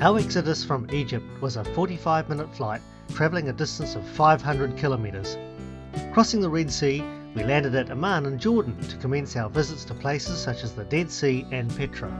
Our exodus from Egypt was a 45-minute flight travelling a distance of 500 kilometres. Crossing the Red Sea, we landed at Amman in Jordan to commence our visits to places such as the Dead Sea and Petra.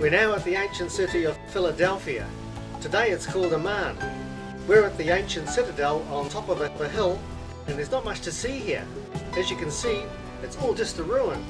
We're now at the ancient city of Philadelphia. Today it's called Amman. We're at the ancient citadel on top of a hill, and there's not much to see here. As you can see, it's all just a ruin.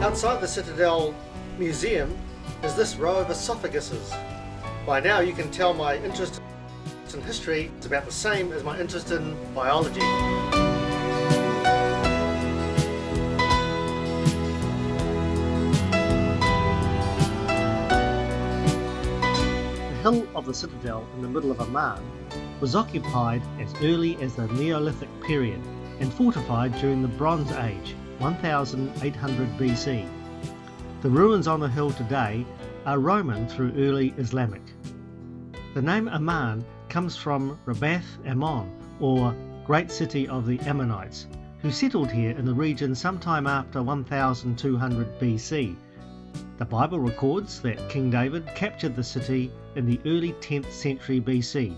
Outside the Citadel Museum is this row of esophaguses. By now you can tell my interest in history is about the same as my interest in biology. The hill of the Citadel in the middle of Amman was occupied as early as the Neolithic period and fortified during the Bronze Age, 1800 BC. The ruins on the hill today are Roman through early Islamic. The name Amman comes from Rabbath Ammon, or Great City of the Ammonites, who settled here in the region sometime after 1200 BC. The Bible records that King David captured the city in the early 10th century BC.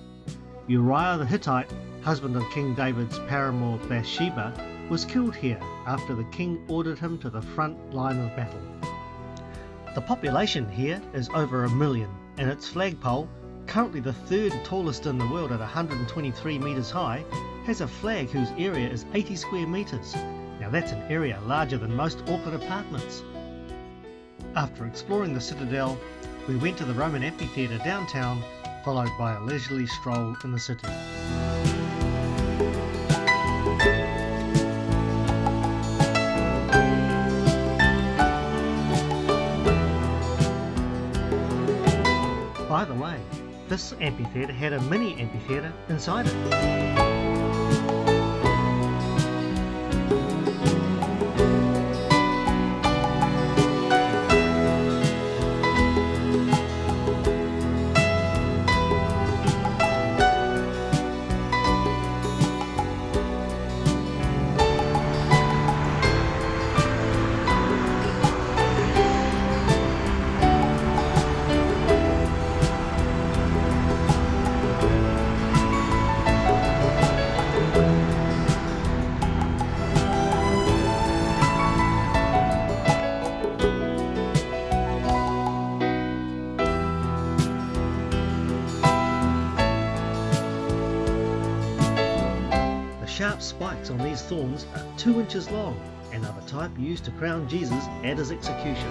Uriah the Hittite, husband of King David's paramour Bathsheba, was killed here after the king ordered him to the front line of battle. The population here is over 1 million, and its flagpole, currently the third tallest in the world at 123 metres high, has a flag whose area is 80 square metres. Now that's an area larger than most Auckland apartments. After exploring the citadel, we went to the Roman amphitheatre downtown, followed by a leisurely stroll in the city. By the way, this amphitheatre had a mini amphitheatre inside it. Sharp spikes on these thorns are 2 inches long and are the type used to crown Jesus at his execution.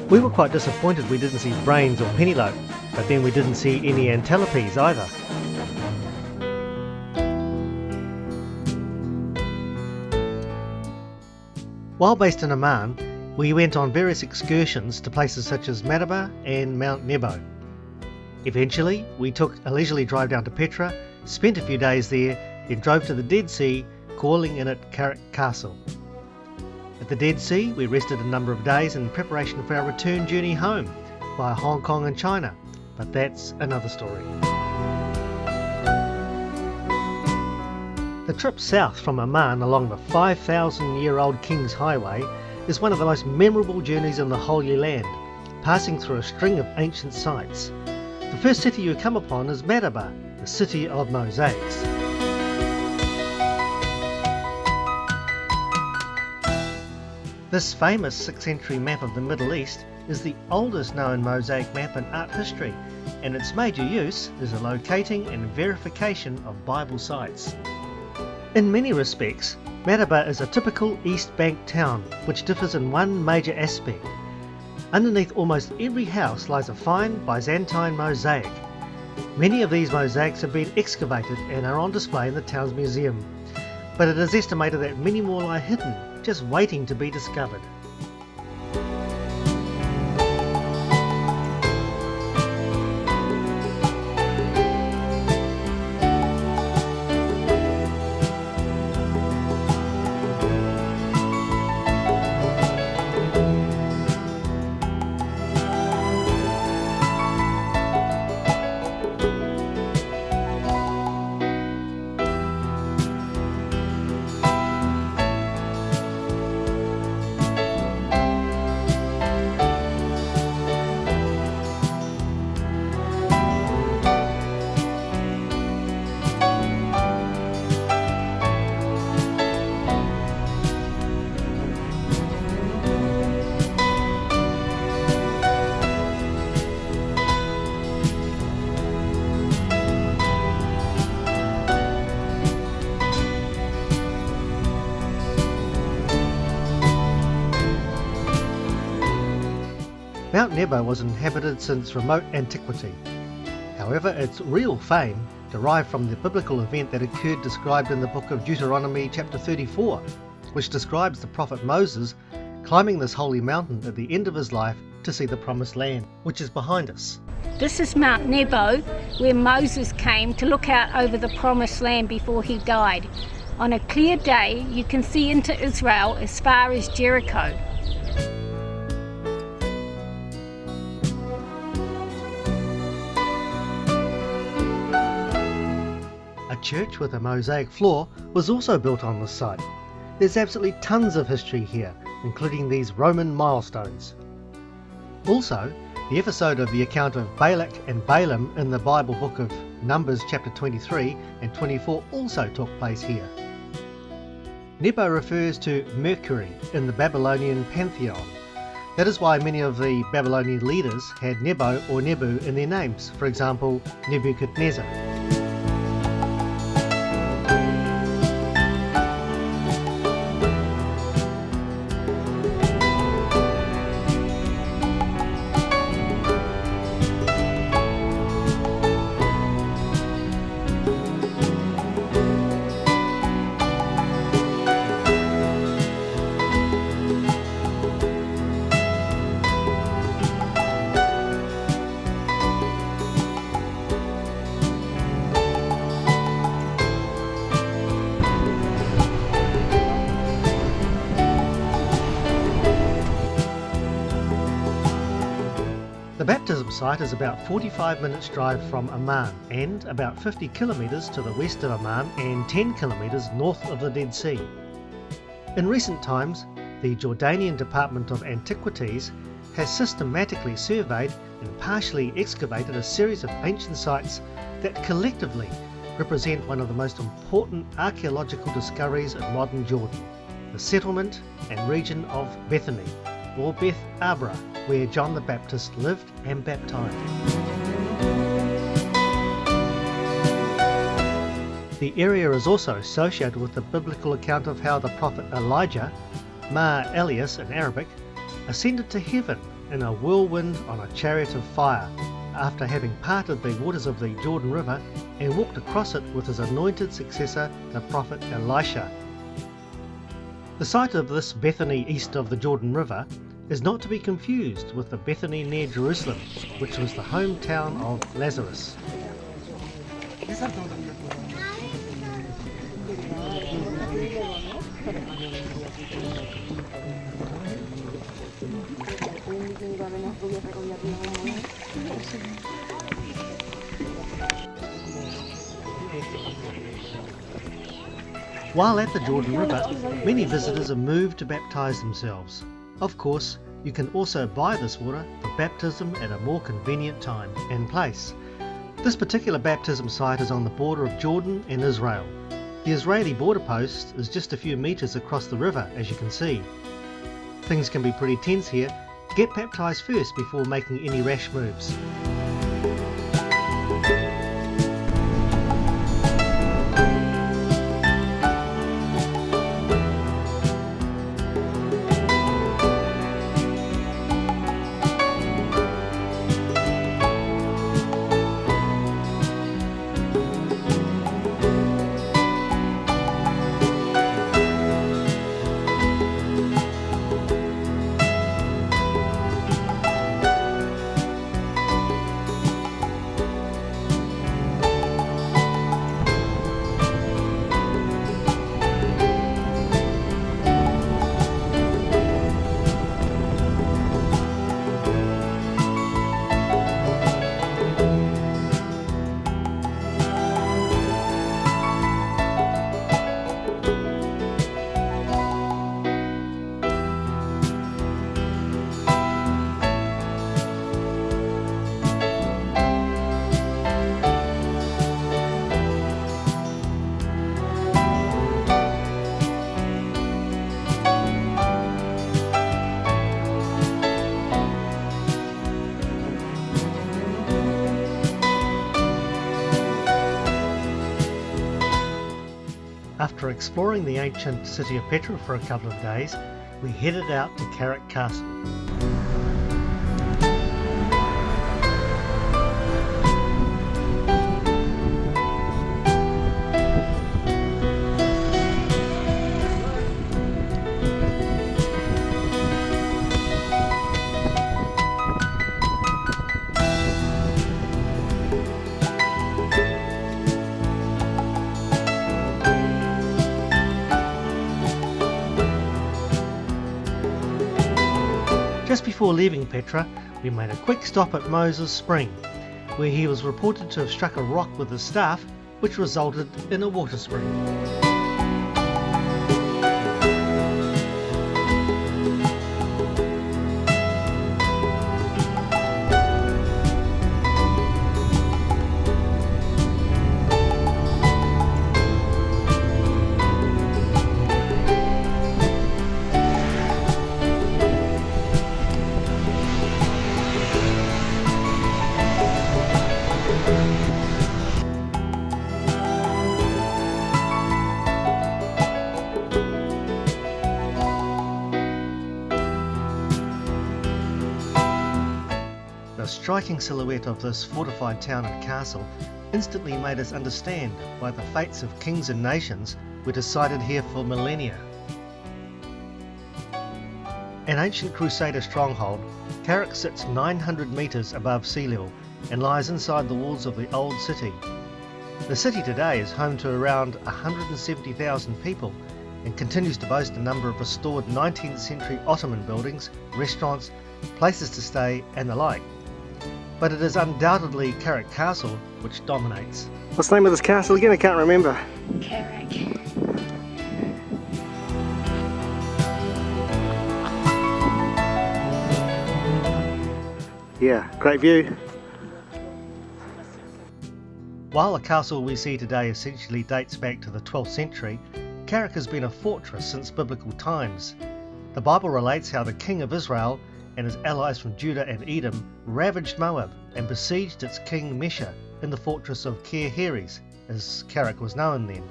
We were quite disappointed we didn't see Brains or Penelope, but then we didn't see any Antelopes either. While based in Amman, we went on various excursions to places such as Madaba and Mount Nebo. Eventually, we took a leisurely drive down to Petra, spent a few days there, then drove to the Dead Sea, calling in at Karak Castle. At the Dead Sea, we rested a number of days in preparation for our return journey home via Hong Kong and China, but that's another story. The trip south from Amman along the 5,000-year-old King's Highway is one of the most memorable journeys in the Holy Land, passing through a string of ancient sites. The first city you come upon is Madaba, the city of mosaics. This famous 6th century map of the Middle East is the oldest known mosaic map in art history, and its major use is the locating and verification of Bible sites. In many respects, Madaba is a typical East Bank town, which differs in one major aspect. Underneath almost every house lies a fine Byzantine mosaic. Many of these mosaics have been excavated and are on display in the town's museum, but it is estimated that many more lie hidden, just waiting to be discovered. Mount Nebo was inhabited since remote antiquity. However, its real fame derived from the biblical event that occurred described in the book of Deuteronomy chapter 34, which describes the prophet Moses climbing this holy mountain at the end of his life to see the promised land, which is behind us. This is Mount Nebo, where Moses came to look out over the promised land before he died. On a clear day, you can see into Israel as far as Jericho. A church with a mosaic floor was also built on this site. There's absolutely tons of history here, including these Roman milestones. Also, the episode of the account of Balak and Balaam in the Bible book of Numbers chapter 23 and 24 also took place here. Nebo refers to Mercury in the Babylonian pantheon. That is why many of the Babylonian leaders had Nebo or Nebu in their names, for example, Nebuchadnezzar. The baptism site is about 45 minutes drive from Amman and about 50 kilometres to the west of Amman and 10 kilometres north of the Dead Sea. In recent times, the Jordanian Department of Antiquities has systematically surveyed and partially excavated a series of ancient sites that collectively represent one of the most important archaeological discoveries of modern Jordan, the settlement and region of Bethany, or Beth Abra, where John the Baptist lived and baptized. The area is also associated with the biblical account of how the prophet Elijah, Ma Elias in Arabic, ascended to heaven in a whirlwind on a chariot of fire, after having parted the waters of the Jordan River and walked across it with his anointed successor, the prophet Elisha. The site of this Bethany east of the Jordan River is not to be confused with the Bethany near Jerusalem, which was the hometown of Lazarus. While at the Jordan River, many visitors are moved to baptize themselves. Of course, you can also buy this water for baptism at a more convenient time and place. This particular baptism site is on the border of Jordan and Israel. The Israeli border post is just a few metres across the river, as you can see. Things can be pretty tense here. Get baptised first before making any rash moves. After exploring the ancient city of Petra for a couple of days, we headed out to Carrick Castle. Just before leaving Petra, we made a quick stop at Moses Spring, where he was reported to have struck a rock with his staff, which resulted in a water spring. The striking silhouette of this fortified town and castle instantly made us understand why the fates of kings and nations were decided here for millennia. An ancient Crusader stronghold, Carrick sits 900 metres above sea level and lies inside the walls of the old city. The city today is home to around 170,000 people and continues to boast a number of restored 19th century Ottoman buildings, restaurants, places to stay and the like. But it is undoubtedly Carrick Castle which dominates. What's the name of this castle again? I can't remember. Carrick. Yeah, great view. While the castle we see today essentially dates back to the 12th century, Carrick has been a fortress since biblical times. The Bible relates how the king of Israel and his allies from Judah and Edom ravaged Moab and besieged its king Mesha in the fortress of Kir Heres, as Carrick was known then.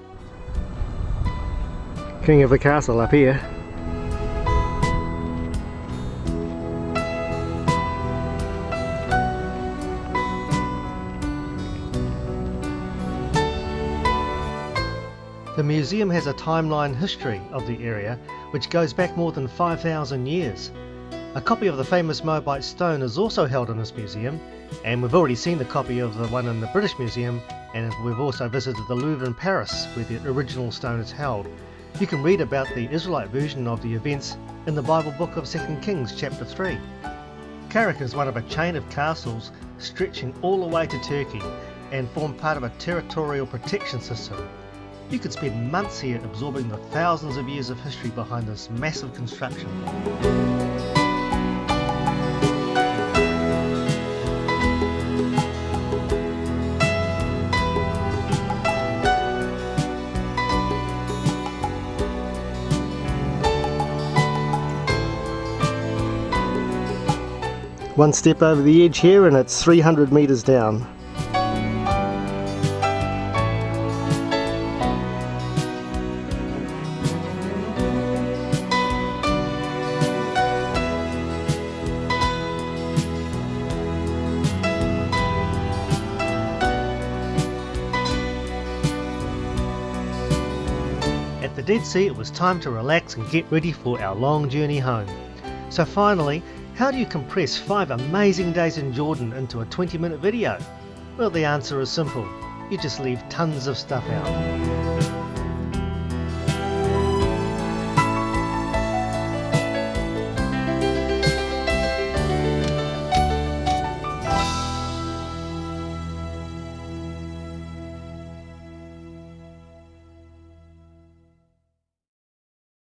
King of the castle up here. The museum has a timeline history of the area which goes back more than 5,000 years. A copy of the famous Moabite stone is also held in this museum, and we've already seen the copy of the one in the British Museum, and we've also visited the Louvre in Paris where the original stone is held. You can read about the Israelite version of the events in the Bible book of 2 Kings chapter 3. Karak is one of a chain of castles stretching all the way to Turkey and form part of a territorial protection system. You could spend months here absorbing the thousands of years of history behind this massive construction. One step over the edge here and it's 300 metres down. At the Dead Sea, it was time to relax and get ready for our long journey home. So finally, how do you compress 5 amazing days in Jordan into a 20-minute video? Well, the answer is simple. You just leave tons of stuff out.